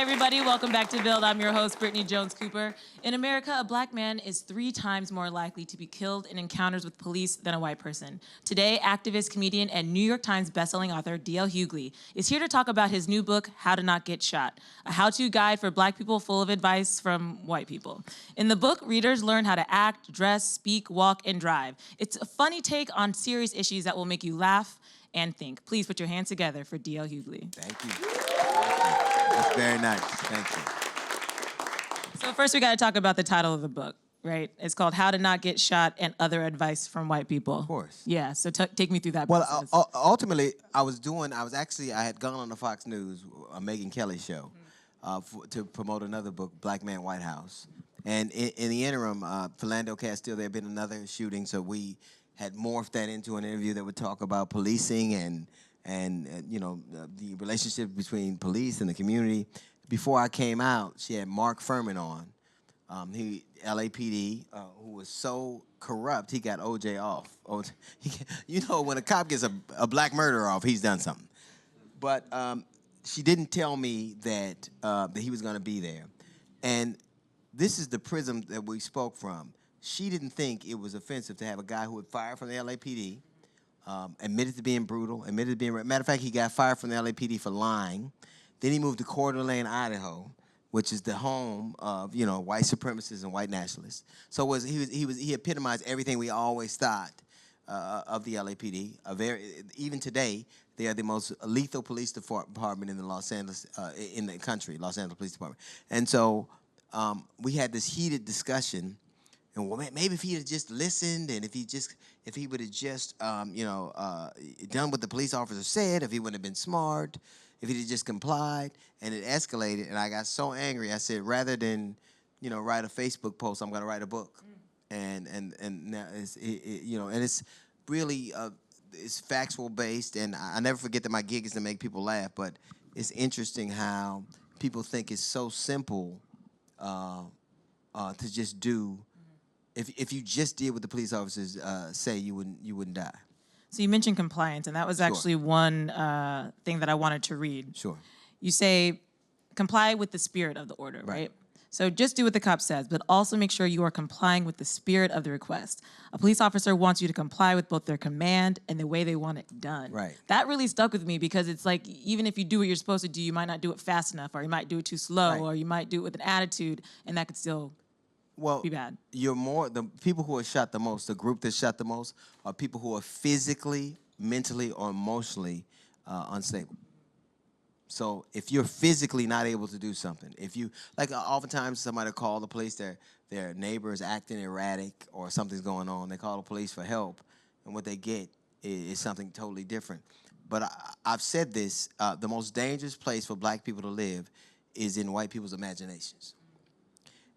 everybody. Welcome back to Build. I'm your host, Brittany Jones-Cooper. In America, a black man is 3 times more likely to be killed in encounters with police than a white person. Today, activist, comedian, and New York Times bestselling author D.L. Hughley is here to talk about his new book, How to Not Get Shot, a how-to guide for black people full of advice from white people. In the book, readers learn how to act, dress, speak, walk, and drive. It's a funny take on serious issues that will make you laugh and think. Please put your hands together for D.L. Hughley. Thank you. That's very nice. Thank you. So first we got to talk about the title of the book, right? It's called How to Not Get Shot and Other Advice from White People. Of course. Yeah, so take me through that process. Well, ultimately, I had gone on the Fox News, a Megyn Kelly show, to promote another book, Black Man, White House. And in the interim, Philando Castile, there had been another shooting, so we had morphed that into an interview that would talk about policing and you know, the relationship between police and the community. Before I came out, she had Mark Furman on, LAPD, who was so corrupt he got OJ off. You know, when a cop gets a black murderer off, he's done something. But she didn't tell me that he was going to be there. And this is the prism that we spoke from. She didn't think it was offensive to have a guy who had fired from the LAPD, admitted to being brutal, admitted to being... Matter of fact, he got fired from the LAPD for lying. Then he moved to Coeur d'Alene, Idaho, which is the home of, you know, white supremacists and white nationalists. So he epitomized everything we always thought of the LAPD. Even today, they are the most lethal police department in the Los Angeles Police Department. And so we had this heated discussion. And well, maybe if he had just listened, and if he would have just, you know, done what the police officer said, if he wouldn't have been smart, if he had just complied, and it escalated, and I got so angry, I said, rather than, you know, write a Facebook post, I'm going to write a book, and now you know, and it's really it's factual based, and I never forget that my gig is to make people laugh, but it's interesting how people think it's so simple to just do. If you just did what the police officers say, you wouldn't die. So you mentioned compliance, and that was actually one thing that I wanted to read. Sure. You say, comply with the spirit of the order, right? So just do what the cop says, but also make sure you are complying with the spirit of the request. A police officer wants you to comply with both their command and the way they want it done. Right. That really stuck with me because it's like, even if you do what you're supposed to do, you might not do it fast enough, or you might do it too slow, or you might do it with an attitude, and that could still... be bad. The people who are shot the most, the group that's shot the most, are people who are physically, mentally, or emotionally unstable. So if you're physically not able to do something, if you, like oftentimes somebody call the police, their neighbor is acting erratic or something's going on, they call the police for help, and what they get is something totally different. But I've said this, the most dangerous place for black people to live is in white people's imaginations.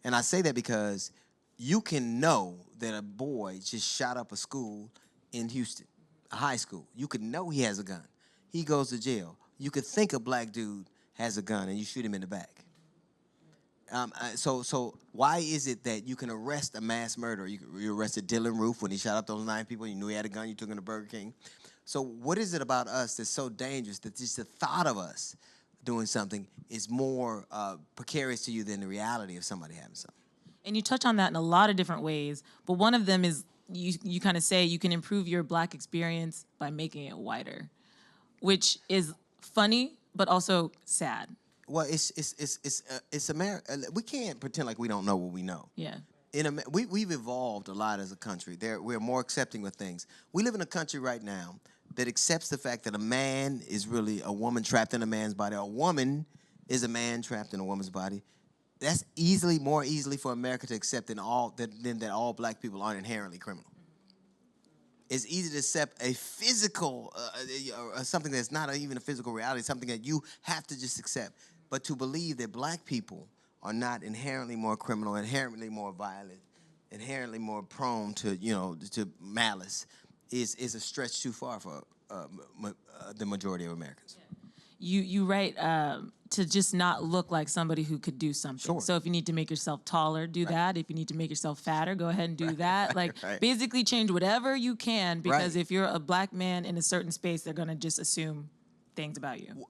And I say that because you can know that a boy just shot up a school in Houston, a high school. You could know he has a gun. He goes to jail. You could think a black dude has a gun and you shoot him in the back. So why is it that you can arrest a mass murderer? You arrested Dylan Roof when he shot up those 9 people. You knew he had a gun. You took him to Burger King. So what is it about us that's so dangerous that just the thought of us doing something is more precarious to you than the reality of somebody having something? And you touch on that in a lot of different ways, but one of them is you kind of say you can improve your black experience by making it whiter, which is funny but also sad. Well, it's America. We can't pretend like we don't know what we know. Yeah. We've evolved a lot as a country. We're more accepting of things. We live in a country right now that accepts the fact that a man is really a woman trapped in a man's body. A woman is a man trapped in a woman's body. That's more easily for America to accept than that all black people aren't inherently criminal. It's easy to accept a physical, something that's not even a physical reality, something that you have to just accept. But to believe that black people are not inherently more criminal, inherently more violent, inherently more prone to, you know, to malice, is a stretch too far for the majority of Americans. You write to just not look like somebody who could do something. Sure. So if you need to make yourself taller, do that. If you need to make yourself fatter, go ahead and do that. Like basically change whatever you can, because if you're a black man in a certain space, they're gonna just assume things about you.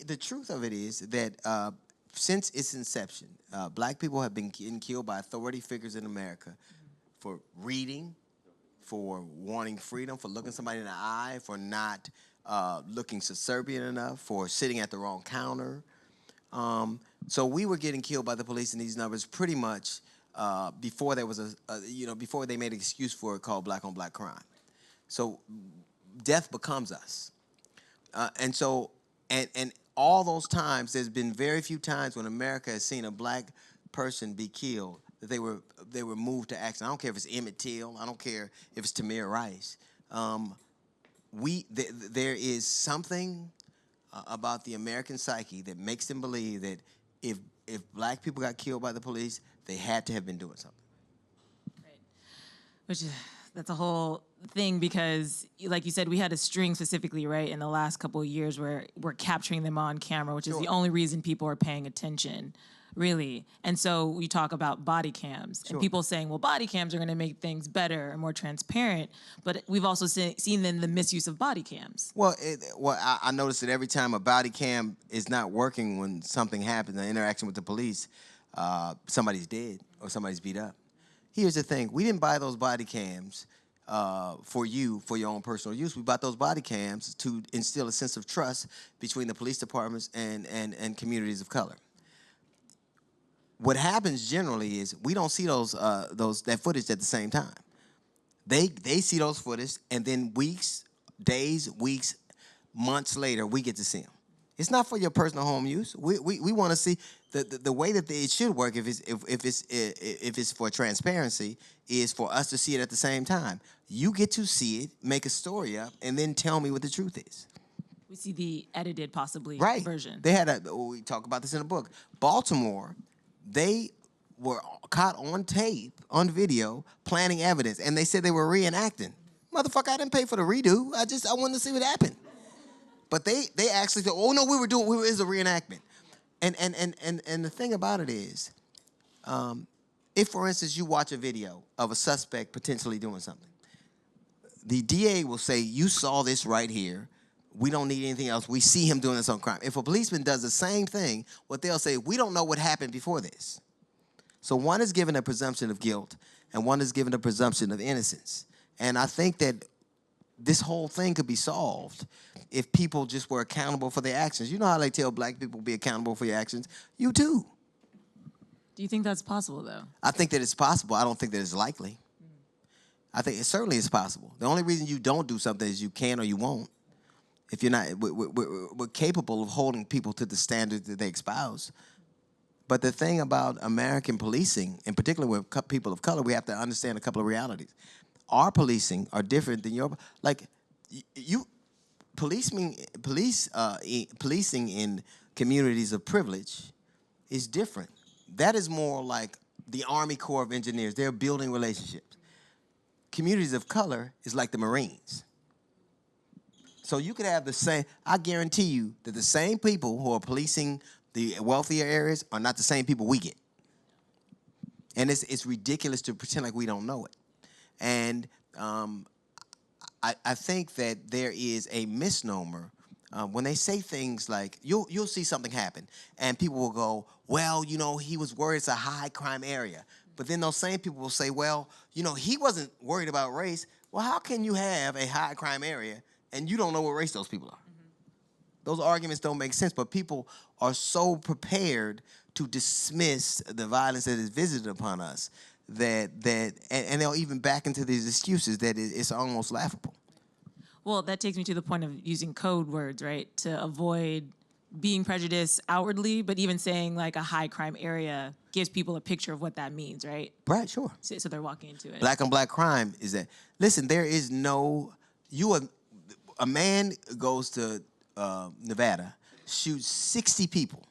The truth of it is that since its inception, black people have been getting killed by authority figures in America for reading, for wanting freedom, for looking somebody in the eye, for not looking subservient enough, for sitting at the wrong counter. So we were getting killed by the police in these numbers pretty much before there was before they made an excuse for it called black on black crime. So death becomes us. And all those times, there's been very few times when America has seen a black person be killed that they were moved to action. I don't care if it's Emmett Till. I don't care if it's Tamir Rice. There is something about the American psyche that makes them believe that if black people got killed by the police, they had to have been doing something. Right. Which is, that's a whole thing because, like you said, we had a string specifically, right, in the last couple of years where we're capturing them on camera, which is the only reason people are paying attention, really. And so we talk about body cams and people saying, well, body cams are going to make things better and more transparent. But we've also seen then the misuse of body cams. Well, I noticed that every time a body cam is not working when something happens, an interaction with the police, somebody's dead or somebody's beat up. Here's the thing. We didn't buy those body cams for your own personal use. We bought those body cams to instill a sense of trust between the police departments and communities of color. What happens generally is we don't see that footage at the same time. They see those footage, and then days, weeks, months later, we get to see them. It's not for your personal home use. We want to see the way that it should work. If it's for transparency, is for us to see it at the same time. You get to see it, make a story up, and then tell me what the truth is. We see the edited, possibly, version. They had we talk about this in the book. Baltimore, they were caught on tape, on video, planting evidence, and they said they were reenacting. Motherfucker, I didn't pay for the redo. I wanted to see what happened. But they actually said, oh no, it was a reenactment. And the thing about it is, if for instance you watch a video of a suspect potentially doing something, the DA will say, you saw this right here. We don't need anything else. We see him doing this on crime. If a policeman does the same thing, what they'll say, we don't know what happened before this. So one is given a presumption of guilt, and one is given a presumption of innocence. And I think that this whole thing could be solved if people just were accountable for their actions. You know how they tell black people be accountable for your actions? You too. Do you think that's possible, though? I think that it's possible. I don't think that it's likely. I think it certainly is possible. The only reason you don't do something is you can or you won't. If you're not, we're capable of holding people to the standards that they espouse. But the thing about American policing, in particular with people of color, we have to understand a couple of realities. Our policing are different than your, like, policing in communities of privilege is different. That is more like the Army Corps of Engineers. They're building relationships. Communities of color is like the Marines. So you could have the same, I guarantee you that the same people who are policing the wealthier areas are not the same people we get. And it's ridiculous to pretend like we don't know it. And I think that there is a misnomer when they say things like, you'll see something happen, and people will go, well, you know, he was worried it's a high crime area. But then those same people will say, well, you know, he wasn't worried about race. Well, how can you have a high crime area and you don't know what race those people are? Those arguments don't make sense, but people are so prepared to dismiss the violence that is visited upon us and they'll even back into these excuses that it's almost laughable. Well, that takes me to the point of using code words, right, to avoid being prejudiced outwardly, but even saying like a high crime area gives people a picture of what that means, right? Right, sure. So they're walking into it. Black on black crime is that, listen, there is no, a man goes to Nevada, shoots 60 people,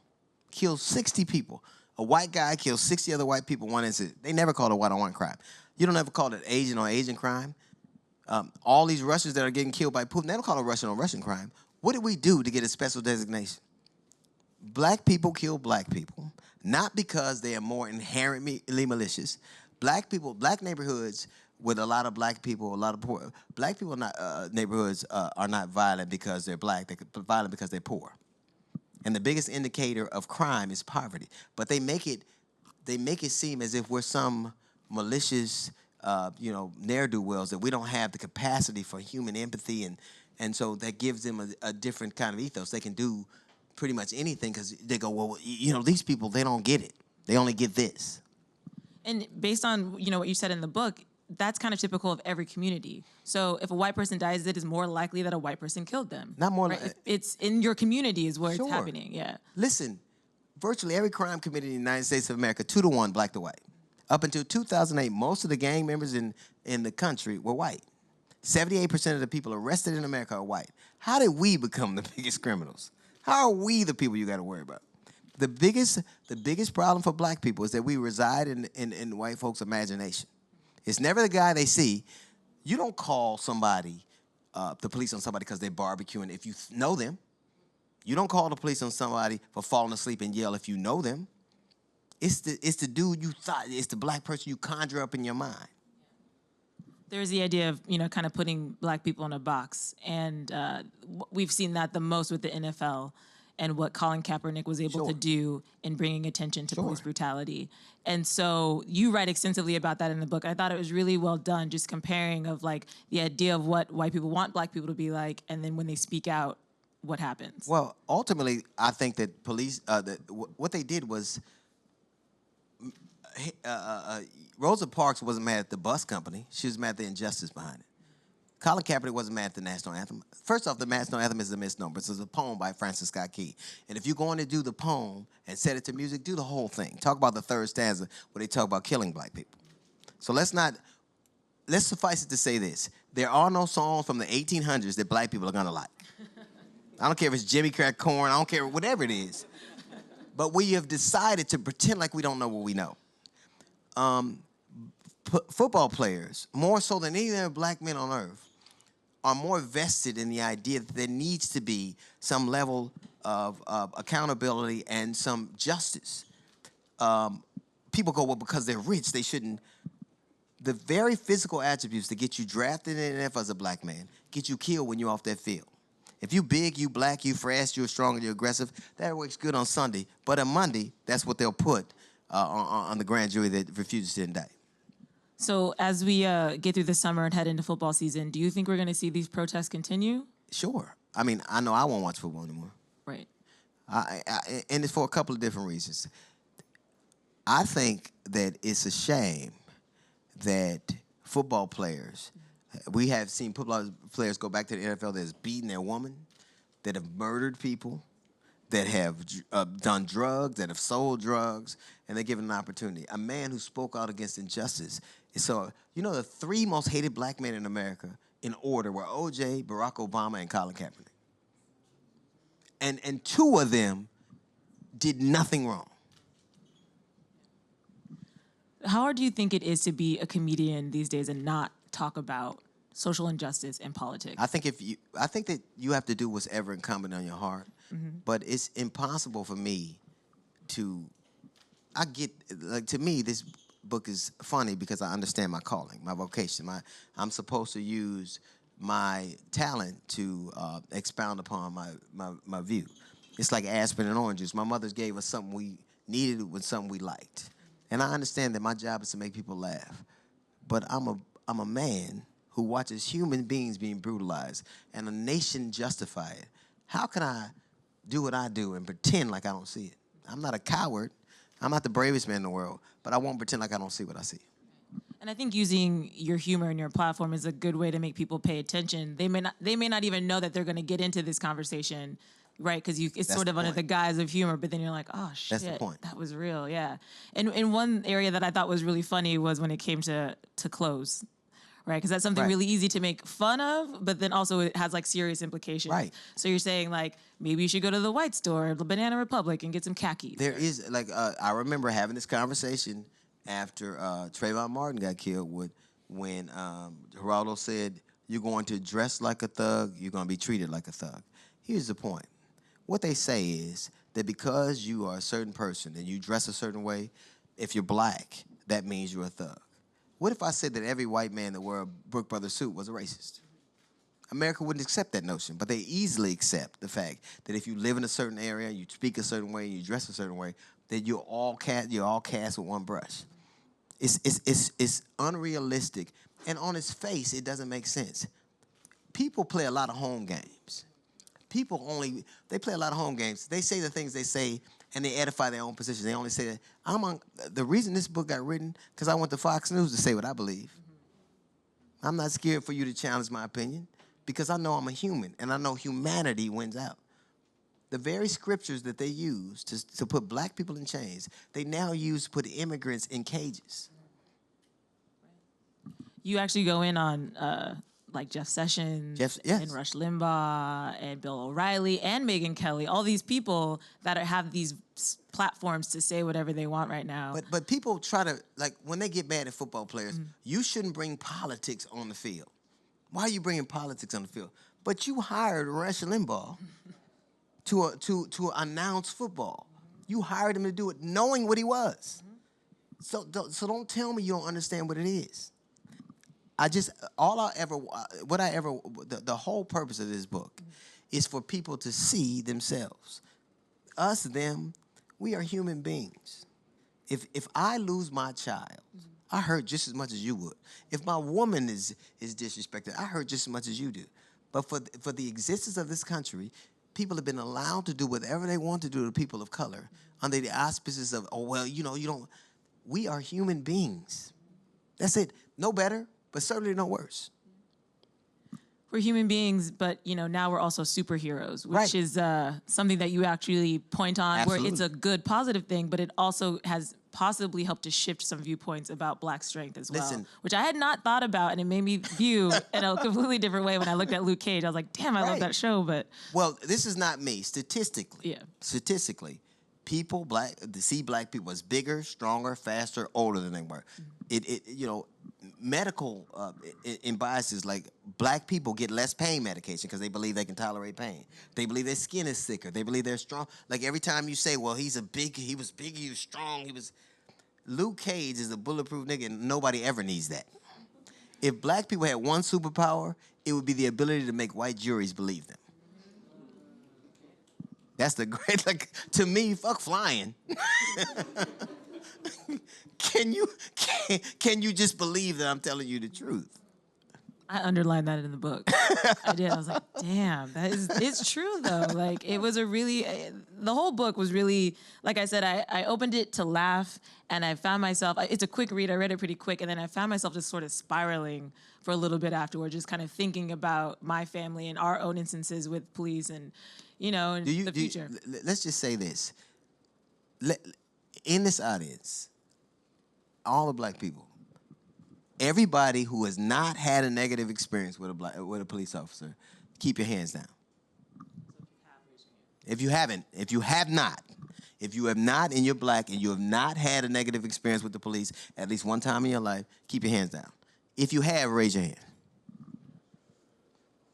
kills 60 people. A white guy kills 60 other white people, one incident. They never call it a white-on-white crime. You don't ever call it Asian on Asian crime. All these Russians that are getting killed by Putin, they don't call it Russian on Russian crime. What did we do to get a special designation? Black people kill black people, not because they are more inherently malicious. Black neighborhoods with a lot of black people, a lot of poor. Black people neighborhoods are not violent because they're black. They're violent because they're poor. And the biggest indicator of crime is poverty. But they make it seem as if we're some malicious, ne'er-do-wells, that we don't have the capacity for human empathy, and so that gives them a different kind of ethos. They can do pretty much anything because they go, well, these people, they don't get it. They only get this. And based on what you said in the book, that's kind of typical of every community. So if a white person dies, it is more likely that a white person killed them. Not more right? It's in your community is where Sure. it's happening. Yeah. Listen, virtually every crime committed in the United States of America, 2-to-1, black to white. Up until 2008, most of the gang members in the country were white. 78% of the people arrested in America are white. How did we become the biggest criminals? How are we the people you got to worry about? The biggest problem for black people is that we reside in white folks' imagination. It's never the guy they see. You don't call somebody, the police on somebody because they're barbecuing if you know them. You don't call the police on somebody for falling asleep and yell if you know them. It's the dude you thought, it's the black person you conjure up in your mind. There's the idea of, kind of putting black people in a box. And we've seen that the most with the NFL and what Colin Kaepernick was able to do in bringing attention to police brutality. And so you write extensively about that in the book. I thought it was really well done, just comparing of like the idea of what white people want black people to be like, and then when they speak out, what happens? Well, ultimately, I think that police, what they did was, Rosa Parks wasn't mad at the bus company. She was mad at the injustice behind it. Colin Kaepernick wasn't mad at the national anthem. First off, the national anthem is a misnomer. It's a poem by Francis Scott Key. And if you're going to do the poem and set it to music, do the whole thing. Talk about the third stanza where they talk about killing black people. So let's suffice it to say this. There are no songs from the 1800s that black people are going to like. I don't care if it's Jimmy Crack Corn. I don't care, whatever it is. But we have decided to pretend like we don't know what we know. Football players, more so than any other black men on earth, are more vested in the idea that there needs to be some level of accountability and some justice. People go, well, because they're rich, they shouldn't. The very physical attributes that get you drafted in the NFL as a black man get you killed when you're off that field. If you big, you black, you fast, you're strong, and you're aggressive, that works good on Sunday. But on Monday, that's what they'll put on the grand jury that refuses to indict. So as we get through the summer and head into football season, do you think we're going to see these protests continue? Sure. I mean, I know I won't watch football anymore. Right. And it's for a couple of different reasons. I think that it's a shame that football players, we have seen football players go back to the NFL that has beaten their woman, that have murdered people, that have done drugs, that have sold drugs, and they're given an opportunity. A man who spoke out against injustice. So, the 3 most hated black men in America in order were O.J., Barack Obama, and Colin Kaepernick. And 2 of them did nothing wrong. How hard do you think it is to be a comedian these days and not talk about social injustice and politics? I think that you have to do what's ever incumbent on your heart. Mm-hmm. But it's impossible for me to me, this book is funny because I understand my calling, my vocation. I'm supposed to use my talent to expound upon my view. It's like aspirin and orange juice. My mother gave us something we needed with something we liked. And I understand that my job is to make people laugh. But I'm a man who watches human beings being brutalized and a nation justify it. How can I do what I do and pretend like I don't see it? I'm not a coward. I'm not the bravest man in the world, but I won't pretend like I don't see what I see. And I think using your humor and your platform is a good way to make people pay attention. They may not even know that they're going to get into this conversation, right? Because it's That's sort of under the guise of humor, but then you're like, oh, shit, That's the point. That was real, yeah. And one area that I thought was really funny was when it came to clothes, right? Because that's something really easy to make fun of, but then also it has like serious implications. Right. So you're saying like, maybe you should go to the white store, the Banana Republic, and get some khakis. There is, I remember having this conversation after Trayvon Martin got killed when Geraldo said, you're going to dress like a thug, you're going to be treated like a thug. Here's the point. What they say is that because you are a certain person and you dress a certain way, if you're black, that means you're a thug. What if I said that every white man that wore a Brook Brothers suit was a racist? America wouldn't accept that notion, but they easily accept the fact that if you live in a certain area, you speak a certain way, you dress a certain way, that you're all cast with one brush. It's unrealistic, and on its face, it doesn't make sense. People play a lot of home games. They play a lot of home games. They say the things they say, and they edify their own position. They only say that. The reason this book got written, because I went to Fox News to say what I believe. I'm not scared for you to challenge my opinion, because I know I'm a human, and I know humanity wins out. The very scriptures that they use to put black people in chains, they now use to put immigrants in cages. You actually go in on like Jeff Sessions Yes. and Rush Limbaugh and Bill O'Reilly and Megyn Kelly, all these people that have these platforms to say whatever they want right now. But people try to, like, when they get mad at football players, you shouldn't bring politics on the field. Why are you bringing politics on the field? But you hired Rush Limbaugh to announce football. You hired him to do it knowing what he was. So don't tell me you don't understand what it is. The whole purpose of this book is for people to see themselves. Us, them, we are human beings. If I lose my child, I hurt just as much as you would. If my woman is disrespected, I hurt just as much as you do. But for the existence of this country, people have been allowed to do whatever they want to do to people of color under the auspices of, oh, well, you don't. We are human beings. That's it. No better, but certainly no worse. We're human beings, but now we're also superheroes, which Right. is something that you actually point on, Absolutely. where it's a good, positive thing, but it also has possibly helped to shift some viewpoints about black strength as well, Listen. which I had not thought about, and it made me view in a completely different way when I looked at Luke Cage. I was like, damn, I love Right. that show, but Well, this is not me. Statistically, Yeah. people see black people as bigger, stronger, faster, older than they were. Medical in biases, like black people get less pain medication because they believe they can tolerate pain. They believe their skin is thicker. They believe they're strong. Like every time you say, well, he was big, he was strong, Luke Cage is a bulletproof nigga, and nobody ever needs that. If black people had one superpower, it would be the ability to make white juries believe them. That's the great, to me, fuck flying. Can you just believe that I'm telling you the truth? I underlined that in the book. I did. I was like, damn, it's true though. Like it was the whole book was really, like I said, I opened it to laugh, and I found myself, it's a quick read, I read it pretty quick, and then I found myself just sort of spiraling for a little bit afterward, just kind of thinking about my family and our own instances with police and, the future. Let's just say this. In this audience, all the black people, everybody who has not had a negative experience with a police officer, keep your hands down. If you have not, and you're black and you have not had a negative experience with the police at least one time in your life, keep your hands down. If you have, raise your hand.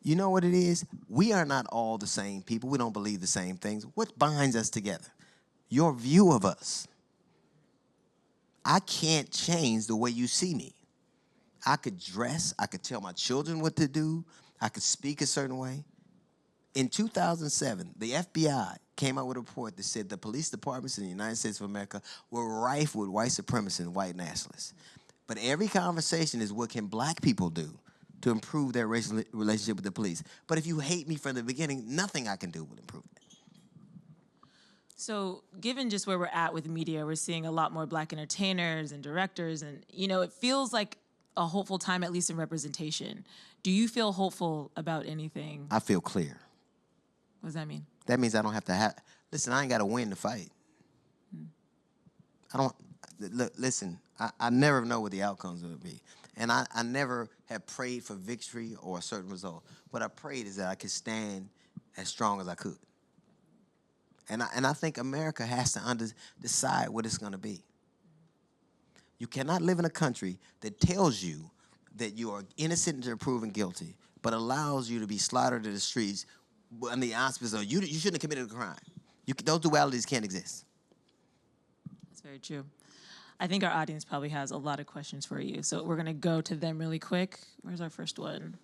You know what it is? We are not all the same people. We don't believe the same things. What binds us together? Your view of us. I can't change the way you see me. I could dress. I could tell my children what to do. I could speak a certain way. In 2007, the FBI came out with a report that said the police departments in the United States of America were rife with white supremacists and white nationalists. But every conversation is, what can black people do to improve their racial relationship with the police? But if you hate me from the beginning, nothing I can do will improve that. So given just where we're at with media, we're seeing a lot more black entertainers and directors, and it feels like a hopeful time, at least in representation. Do you feel hopeful about anything? I feel clear. What does that mean? That means I don't have to listen, I ain't got to win the fight. Listen, I never know what the outcomes will be. And I never have prayed for victory or a certain result. What I prayed is that I could stand as strong as I could. And I think America has to decide what it's going to be. You cannot live in a country that tells you that you are innocent until proven guilty, but allows you to be slaughtered in the streets on the auspices of you shouldn't have committed a crime. Those dualities can't exist. That's very true. I think our audience probably has a lot of questions for you, so we're going to go to them really quick. Where's our first one?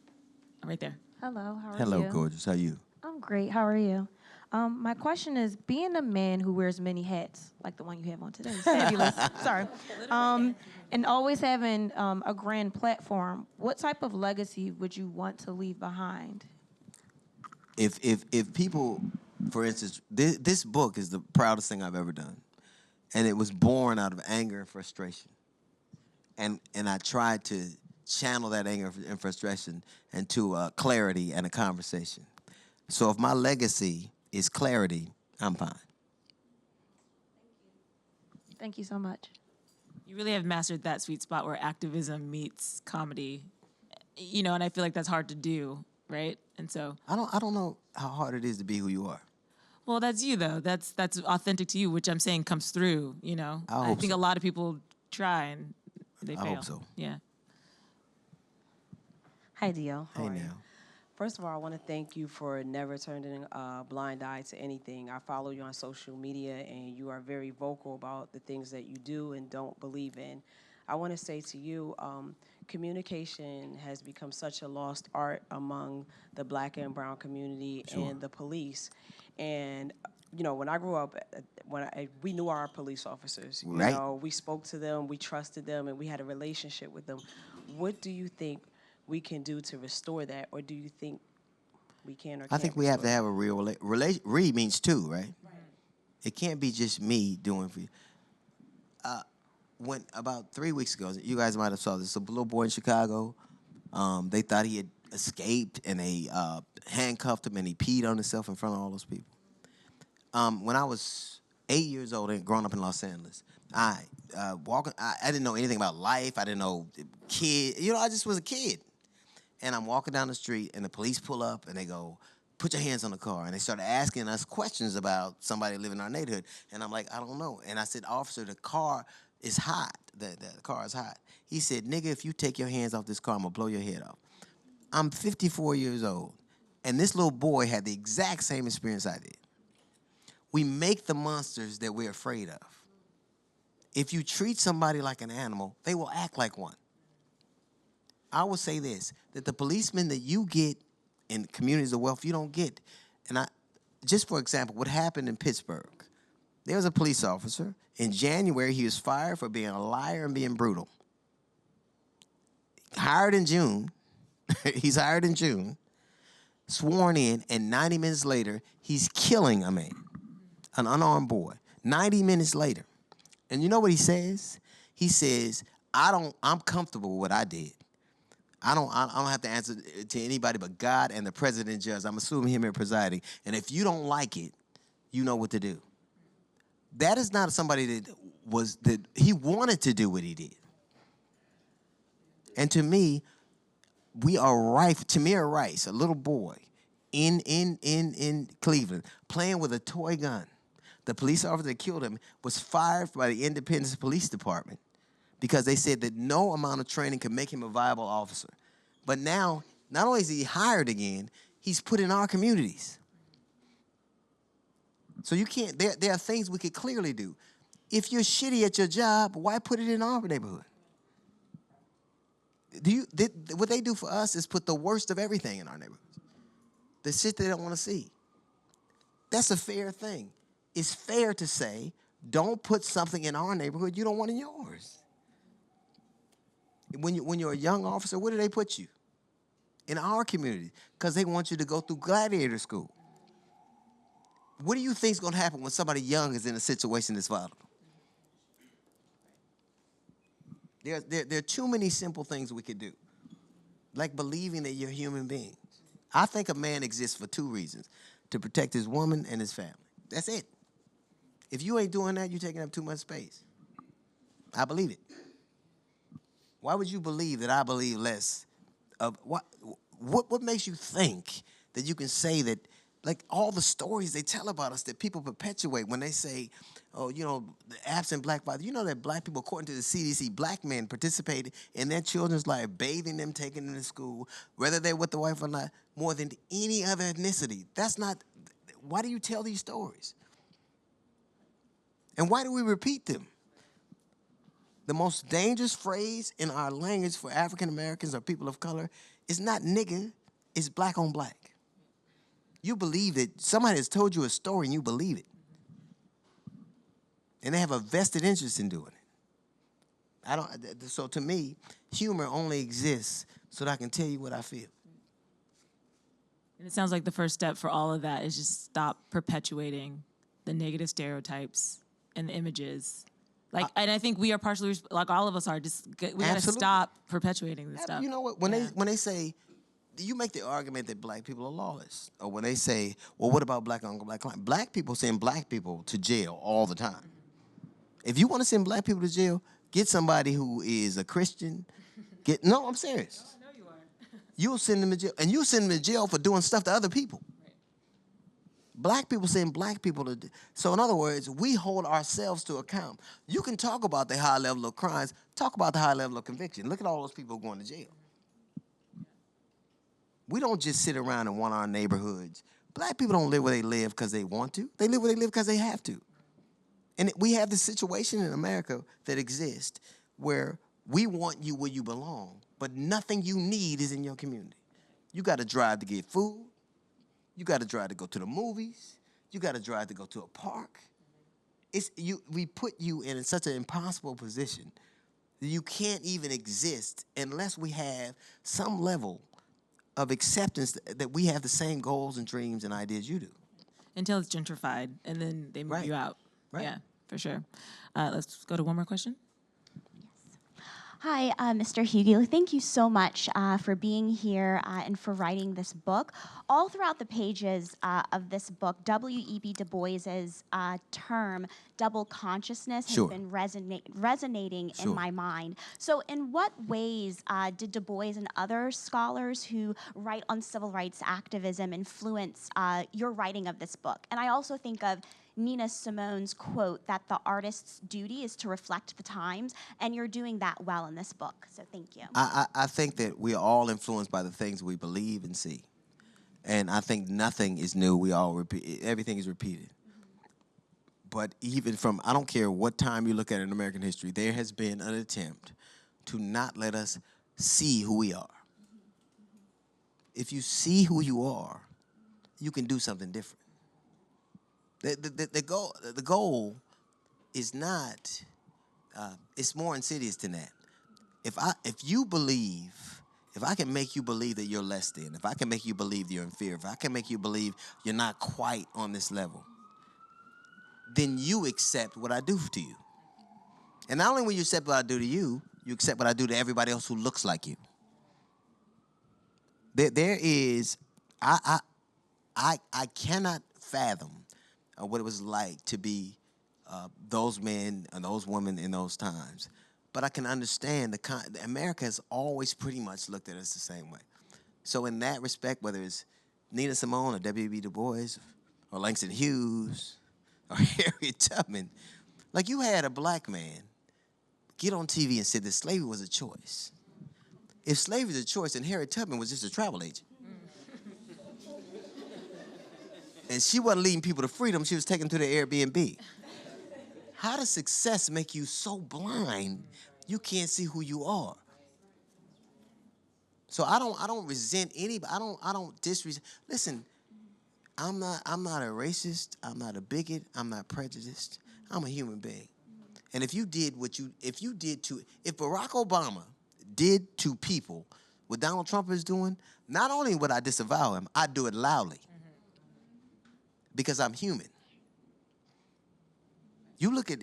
Right there. Hello, how are Hello, you? gorgeous. How you? I'm great. How are you? My question is, being a man who wears many hats, like the one you have on today, is fabulous. Sorry. And always having a grand platform, what type of legacy would you want to leave behind? If people, for instance, this book is the proudest thing I've ever done, and it was born out of anger and frustration, and I tried to channel that anger and frustration into clarity and a conversation. So if my legacy is clarity, I'm fine. Thank you so much. You really have mastered that sweet spot where activism meets comedy, you know, and I feel like that's hard to do, right? And so, I don't know how hard it is to be who you are. well, that's you though. That's authentic to you, which I'm saying comes through. You know, I I hope think so. a lot of people try and they I fail. hope so. Yeah. Hi, Dio. How Hey are you? now. First of all, I want to thank you for never turning a blind eye to anything. I follow you on social media, and you are very vocal about the things that you do and don't believe in. I want to say to you, communication has become such a lost art among the black and brown community Sure. and the police. And you know, when I grew up, we knew our police officers. You Right. know, we spoke to them, we trusted them, and we had a relationship with them. What do you think we can do to restore that, or do you think we can or I can't think we have to restore have a real relation. Re means two, right? It can't be just me doing for you. When about 3 weeks ago, you guys might have saw this. A little boy in Chicago. They thought he had escaped, and they handcuffed him, and he peed on himself in front of all those people. When I was 8 years old and growing up in Los Angeles, I didn't know anything about life. I didn't know kid. You know, I just was a kid. And I'm walking down the street, and the police pull up, and they go, "Put your hands on the car." And they started asking us questions about somebody living in our neighborhood. And I'm like, "I don't know." And I said, "Officer, the car is hot. The car is hot." He said, "Nigga, if you take your hands off this car, I'm going to blow your head off." I'm 54 years old, and this little boy had the exact same experience I did. We make the monsters that we're afraid of. If you treat somebody like an animal, they will act like one. I will say this, that the policemen that you get in communities of wealth, you don't get. And just for example, what happened in Pittsburgh, there was a police officer. In January, he was fired for being a liar and being brutal. Hired in June, he's hired in June, sworn in, and 90 minutes later, he's killing a man, an unarmed boy. 90 minutes later. And you know what he says? He says, I'm comfortable with what I did. I don't have to answer to anybody but God and the president and judge. I'm assuming him here presiding. And if you don't like it, you know what to do. That is not somebody that he wanted to do what he did. And to me, we are Tamir Rice, a little boy in Cleveland, playing with a toy gun. The police officer that killed him was fired by the Independence Police Department because they said that no amount of training could make him a viable officer. But now, not only is he hired again, he's put in our communities. So you can't, there are things we could clearly do. If you're shitty at your job, why put it in our neighborhood? What they do for us is put the worst of everything in our neighborhoods. The shit they don't want to see. That's a fair thing. It's fair to say, don't put something in our neighborhood you don't want in yours. When you're a young officer, where do they put you? In our community, because they want you to go through gladiator school. What do you think is going to happen when somebody young is in a situation that's volatile? There are too many simple things we could do, like believing that you're human beings. I think a man exists for two reasons: to protect his woman and his family. That's it. If you ain't doing that, you're taking up too much space. I believe it. Why would you believe that I believe less of what makes you think that you can say that, like all the stories they tell about us that people perpetuate when they say, oh, you know, the absent black father. You know that black people, according to the CDC, black men participated in their children's life, bathing them, taking them to school, whether they're with the wife or not, more than any other ethnicity. That's not, why do you tell these stories? And why do we repeat them? The most dangerous phrase in our language for African Americans or people of color is not nigga, it's black on black. You believe that somebody has told you a story and you believe it. And they have a vested interest in doing it. So to me, humor only exists so that I can tell you what I feel. And it sounds like the first step for all of that is just stop perpetuating the negative stereotypes and the images. And I think we are partially, like all of us are, we gotta stop perpetuating this stuff. You know what? When they say, you make the argument that black people are lawless, or when they say, well, what about black on black crime? Black people send black people to jail all the time. If you want to send black people to jail, get somebody who is a Christian. No, I'm serious. No, you are. You'll send them to jail, and you'll send them to jail for doing stuff to other people. Right. Black people send black people to. So in other words, we hold ourselves to account. You can talk about the high level of crimes. Talk about the high level of conviction. Look at all those people going to jail. We don't just sit around and want our neighborhoods. Black people don't live where they live because they want to. They live where they live because they have to. And we have this situation in America that exists where we want you where you belong, but nothing you need is in your community. You got to drive to get food. You got to drive to go to the movies. You got to drive to go to a park. We put you in such an impossible position that you can't even exist unless we have some level of acceptance that we have the same goals and dreams and ideas you do. Until it's gentrified, and then they move you out. Right. Yeah, for sure. Let's go to one more question. Hi, Mr. Hughley. Thank you so much for being here and for writing this book. All throughout the pages of this book, W.E.B. Du Bois's term, double consciousness, has been resonating in my mind. So in what ways did Du Bois and other scholars who write on civil rights activism influence your writing of this book? And I also think of Nina Simone's quote that the artist's duty is to reflect the times, and you're doing that well in this book, so thank you. I think that we are all influenced by the things we believe and see. And I think nothing is new. We all repeat, everything is repeated. But even from, I don't care what time you look at in American history, there has been an attempt to not let us see who we are. If you see who you are, you can do something different. The goal is not, it's more insidious than that. If I can make you believe that you're less than, if I can make you believe you're inferior, if I can make you believe you're not quite on this level, then you accept what I do to you. And not only when you accept what I do to you, you accept what I do to everybody else who looks like you. There is, I cannot fathom what it was like to be those men and those women in those times. But I can understand America has always pretty much looked at us the same way. So in that respect, whether it's Nina Simone or W.E.B. Du Bois or Langston Hughes or Harriet Tubman, like you had a black man get on TV and said that slavery was a choice. If slavery is a choice, then Harriet Tubman was just a travel agent. And she wasn't leading people to freedom, she was taking them to the Airbnb. How does success make you so blind you can't see who you are? So I don't resent anybody. I don't disrespect. Listen, I'm not a racist, I'm not a bigot, I'm not prejudiced. I'm a human being. And if Barack Obama did to people what Donald Trump is doing, not only would I disavow him, I'd do it loudly. Because I'm human. You look at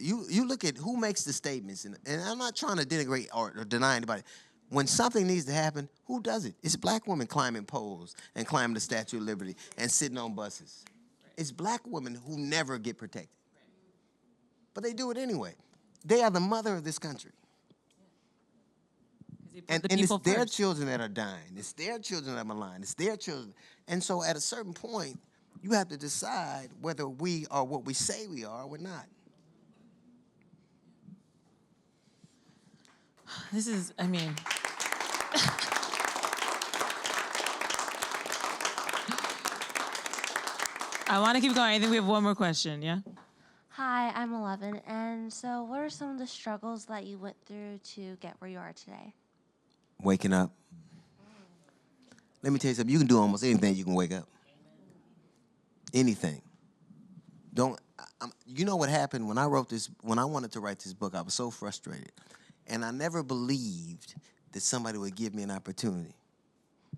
who makes the statements, and I'm not trying to denigrate or deny anybody. When something needs to happen, who does it? It's black women climbing poles and climbing the Statue of Liberty and sitting on buses. It's black women who never get protected. But they do it anyway. They are the mother of this country. And it's their children that are dying. It's their children that are maligned. It's their children. And so at a certain point, you have to decide whether we are what we say we are or we're not. This is, I mean. I want to keep going. I think we have one more question, yeah? Hi, I'm 11. And so what are some of the struggles that you went through to get where you are today? Waking up. Let me tell you something. You can do almost anything. You can wake up. Anything. You know what happened when I wrote this? When I wanted to write this book, I was so frustrated, and I never believed that somebody would give me an opportunity.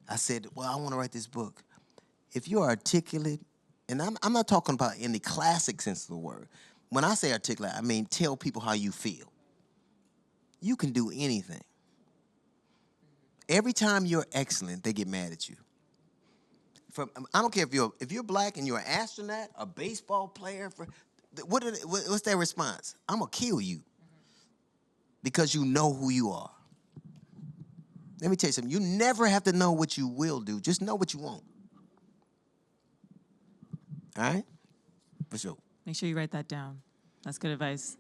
I said, "Well, I want to write this book." If you're articulate, and I'm not talking about in the classic sense of the word. When I say articulate, I mean tell people how you feel. You can do anything. Every time you're excellent, they get mad at you. I don't care if you're black and you're an astronaut, a baseball player. What's their response? I'm gonna kill you because you know who you are. Let me tell you something. You never have to know what you will do. Just know what you want. All right? For sure. Make sure you write that down. That's good advice.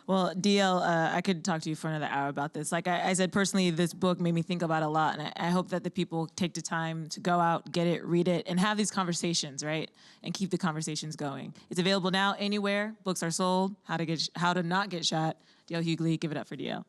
Well, DL, I could talk to you for another hour about this. Like I said, personally, this book made me think about a lot, and I hope that the people take the time to go out, get it, read it, and have these conversations, right? And keep the conversations going. It's available now anywhere books are sold. How to not get shot. DL Hughley, give it up for DL.